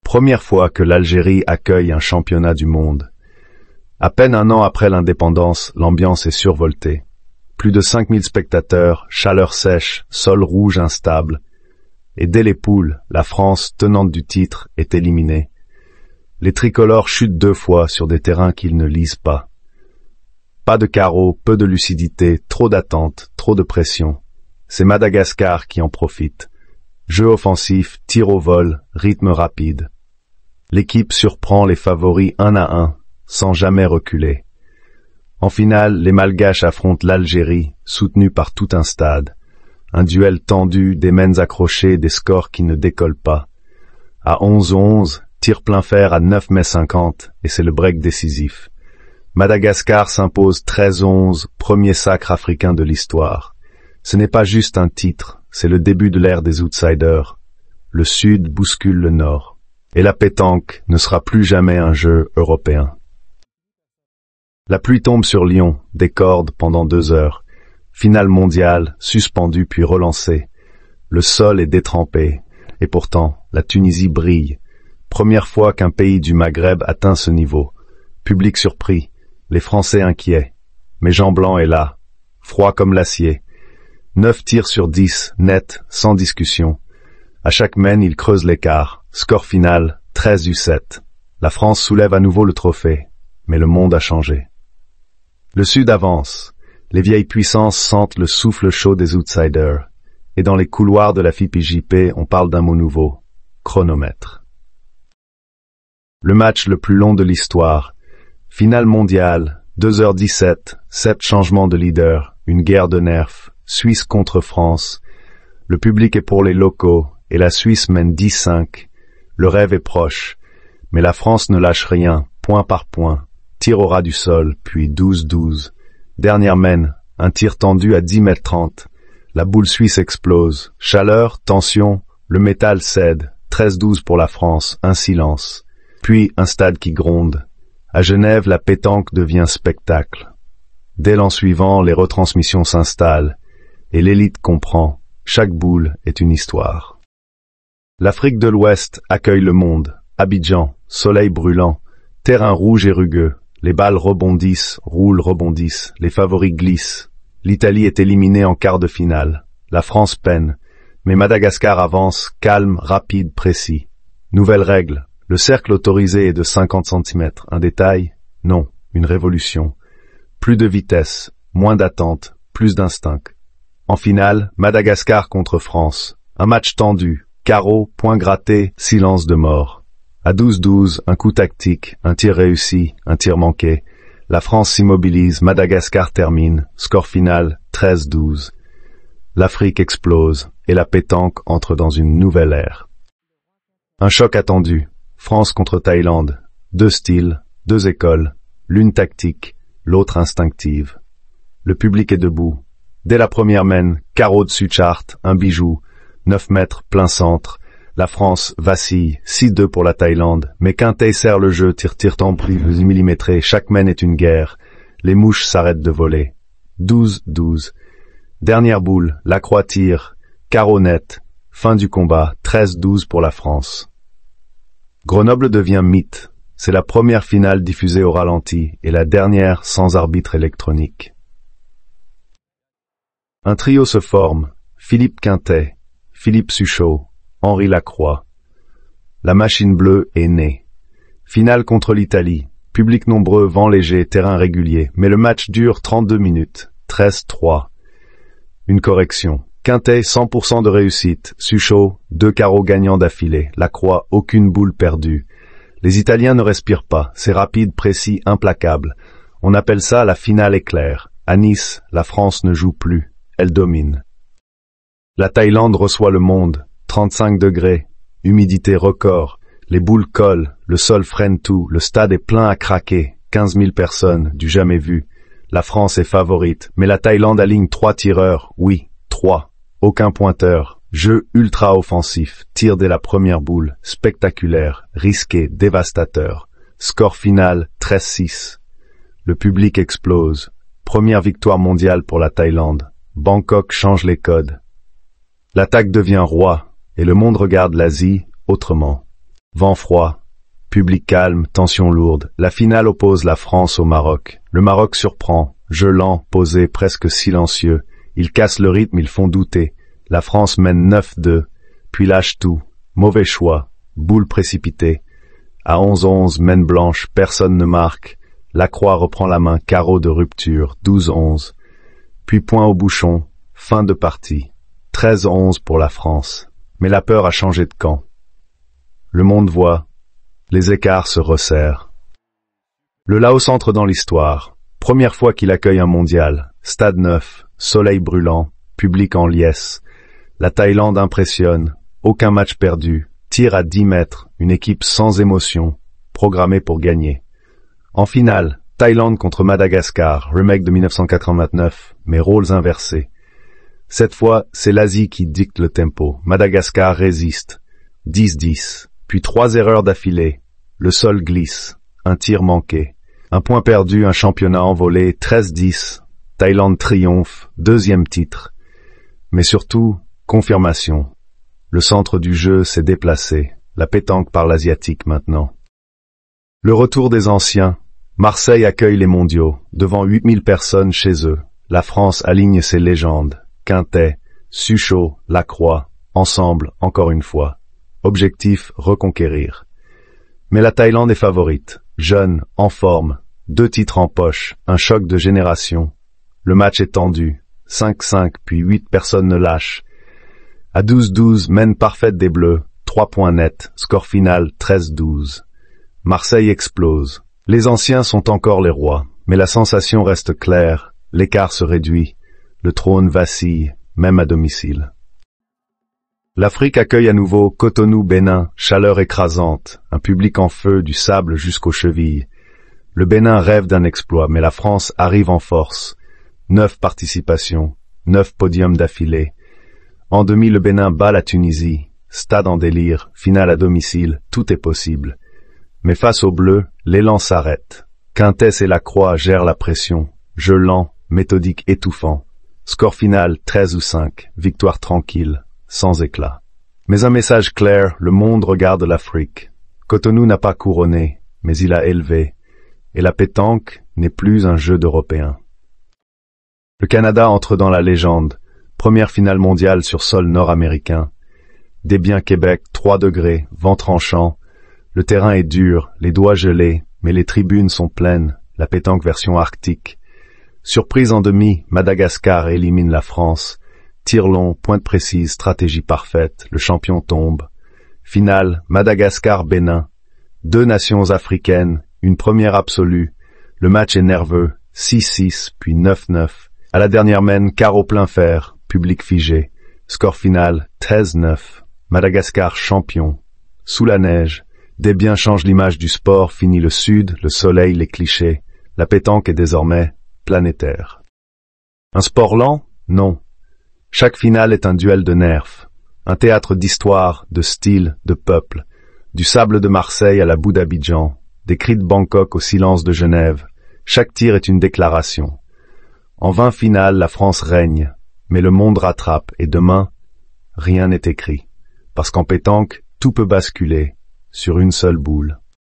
Première fois que l'Algérie accueille un championnat du monde. À peine un an après l'indépendance, l'ambiance est survoltée. Plus de 5000 spectateurs, chaleur sèche, sol rouge instable. Et dès les poules, la France, tenante du titre, est éliminée. Les tricolores chutent 2 fois sur des terrains qu'ils ne lisent pas. Pas de carreau, peu de lucidité, trop d'attente, trop de pression. C'est Madagascar qui en profite. Jeu offensif, tir au vol, rythme rapide. L'équipe surprend les favoris 1 à 1, sans jamais reculer. En finale, les Malgaches affrontent l'Algérie, soutenue par tout un stade. Un duel tendu, des mains accrochées, des scores qui ne décollent pas. À 11-11, tir plein fer à 9 mai 50, et c'est le break décisif. Madagascar s'impose 13-11, premier sacre africain de l'histoire. Ce n'est pas juste un titre, c'est le début de l'ère des outsiders. Le Sud bouscule le Nord. Et la pétanque ne sera plus jamais un jeu européen. La pluie tombe sur Lyon, des cordes pendant 2 heures. Finale mondiale, suspendue puis relancée. Le sol est détrempé, et pourtant, la Tunisie brille. Première fois qu'un pays du Maghreb atteint ce niveau. Public surpris, les Français inquiets. Mais Jean Blanc est là, froid comme l'acier. 9 tirs sur 10, net, sans discussion. À chaque mène, il creuse l'écart. Score final, 13-7. La France soulève à nouveau le trophée, mais le monde a changé. Le Sud avance. Les vieilles puissances sentent le souffle chaud des outsiders. Et dans les couloirs de la FIPJP, on parle d'un mot nouveau. Chronomètre. Le match le plus long de l'histoire. Finale mondiale, 2h17, 7 changements de leader, une guerre de nerfs, Suisse contre France. Le public est pour les locaux, et la Suisse mène 10-5. Le rêve est proche, mais la France ne lâche rien, point par point. Tir au ras du sol, puis 12-12. Dernière mène, un tir tendu à 10 mètres 30. La boule suisse explose. Chaleur, tension, le métal cède. 13-12 pour la France, un silence. Puis un stade qui gronde. À Genève, la pétanque devient spectacle. Dès l'an suivant, les retransmissions s'installent, et l'élite comprend. Chaque boule est une histoire. L'Afrique de l'Ouest accueille le monde. Abidjan, soleil brûlant, terrain rouge et rugueux. Les balles rebondissent, roulent, rebondissent. Les favoris glissent. L'Italie est éliminée en quart de finale. La France peine. Mais Madagascar avance, calme, rapide, précis. Nouvelle règle. Le cercle autorisé est de 50 cm. Un détail? Non, une révolution. Plus de vitesse, moins d'attente, plus d'instinct. En finale, Madagascar contre France. Un match tendu. Carreau, point gratté, silence de mort. À 12-12, un coup tactique, un tir réussi, un tir manqué. La France s'immobilise, Madagascar termine, score final 13-12. L'Afrique explose, et la pétanque entre dans une nouvelle ère. Un choc attendu. France contre Thaïlande. 2 styles, 2 écoles, l'une tactique, l'autre instinctive. Le public est debout. Dès la première mène, carreau de Suchart, un bijou. 9 mètres, plein centre. La France vacille, 6-2 pour la Thaïlande, mais Quintey serre le jeu, tire templi, millimétré, chaque mène est une guerre. Les mouches s'arrêtent de voler. 12-12. Dernière boule, la croix tire, carreau net, fin du combat, 13-12 pour la France. Grenoble devient mythe. C'est la première finale diffusée au ralenti et la dernière sans arbitre électronique. Un trio se forme, Philippe Quintey, Philippe Suchot, Henri Lacroix. La machine bleue est née. Finale contre l'Italie. Public nombreux, vent léger, terrain régulier. Mais le match dure 32 minutes. 13-3. Une correction. Quintey, 100% de réussite. Suchot, 2 carreaux gagnants d'affilée. Lacroix, aucune boule perdue. Les Italiens ne respirent pas. C'est rapide, précis, implacable. On appelle ça la finale éclair. À Nice, la France ne joue plus. Elle domine. La Thaïlande reçoit le monde. 35 degrés, humidité record, Les boules collent, le sol freine tout, le stade est plein à craquer. 15 000 personnes, du jamais vu. La France est favorite, mais la Thaïlande aligne 3 tireurs, oui, 3. Aucun pointeur. Jeu ultra offensif, tir dès la première boule, spectaculaire, risqué, dévastateur. Score final 13-6. Le public explose. Première victoire mondiale pour la Thaïlande. Bangkok change les codes. L'attaque devient roi, et le monde regarde l'Asie autrement. Vent froid, public calme, tension lourde. La finale oppose la France au Maroc. Le Maroc surprend, jeu lent, posé, presque silencieux. Ils cassent le rythme, ils font douter. La France mène 9-2, puis lâche tout. Mauvais choix, boule précipitée. À 11-11, main blanche, personne ne marque. Lacroix reprend la main, carreau de rupture, 12-11. Puis point au bouchon, fin de partie. 13-11 pour la France. Mais la peur a changé de camp. Le monde voit, les écarts se resserrent. Le Laos entre dans l'histoire. Première fois qu'il accueille un mondial. Stade neuf, soleil brûlant, public en liesse. La Thaïlande impressionne, aucun match perdu. Tir à 10 mètres, une équipe sans émotion, programmée pour gagner. En finale, Thaïlande contre Madagascar, remake de 1989, mais rôles inversés. Cette fois, c'est l'Asie qui dicte le tempo. Madagascar résiste. 10-10. Puis 3 erreurs d'affilée. Le sol glisse. Un tir manqué. Un point perdu, un championnat envolé. 13-10. Thaïlande triomphe. 2e titre. Mais surtout, confirmation. Le centre du jeu s'est déplacé. La pétanque par l'asiatique maintenant. Le retour des anciens. Marseille accueille les mondiaux. Devant 8000 personnes chez eux. La France aligne ses légendes. Quintet, Suchot, Lacroix, ensemble, encore une fois. Objectif, reconquérir. Mais la Thaïlande est favorite, jeune, en forme, 2 titres en poche, un choc de génération. Le match est tendu, 5-5, puis 8 personnes ne lâchent. À 12-12, mène parfaite des Bleus, 3 points nets, score final 13-12. Marseille explose. Les anciens sont encore les rois, mais la sensation reste claire, l'écart se réduit. Le trône vacille, même à domicile. L'Afrique accueille à nouveau Cotonou, Bénin, chaleur écrasante, un public en feu du sable jusqu'aux chevilles. Le Bénin rêve d'un exploit, mais la France arrive en force. 9 participations, 9 podiums d'affilée. En demi, le Bénin bat la Tunisie. Stade en délire, finale à domicile, tout est possible. Mais face aux Bleus, l'élan s'arrête. Quintès et Lacroix gèrent la pression. Jeu lent, méthodique étouffant. Score final 13-5, victoire tranquille, sans éclat. Mais un message clair, le monde regarde l'Afrique. Cotonou n'a pas couronné, mais il a élevé. Et la pétanque n'est plus un jeu d'Européens. Le Canada entre dans la légende. Première finale mondiale sur sol nord-américain. Desbiens Québec, 3 degrés, vent tranchant. Le terrain est dur, les doigts gelés, mais les tribunes sont pleines. La pétanque version arctique. Surprise en demi, Madagascar élimine la France. Tir long, pointe précise, stratégie parfaite, le champion tombe. Finale, Madagascar-Bénin. 2 nations africaines, une première absolue. Le match est nerveux, 6-6, puis 9-9. À la dernière mène, carreau plein fer, public figé. Score final, 13-9. Madagascar champion. Sous la neige, Desbiens change l'image du sport, finit le sud, le soleil, les clichés. La pétanque est désormais planétaire. Un sport lent? Non. Chaque finale est un duel de nerfs, un théâtre d'histoire, de style, de peuple, du sable de Marseille à la boue d'Abidjan, des cris de Bangkok au silence de Genève. Chaque tir est une déclaration. En 20 finales, la France règne, mais le monde rattrape, et demain, rien n'est écrit. Parce qu'en pétanque, tout peut basculer sur une seule boule.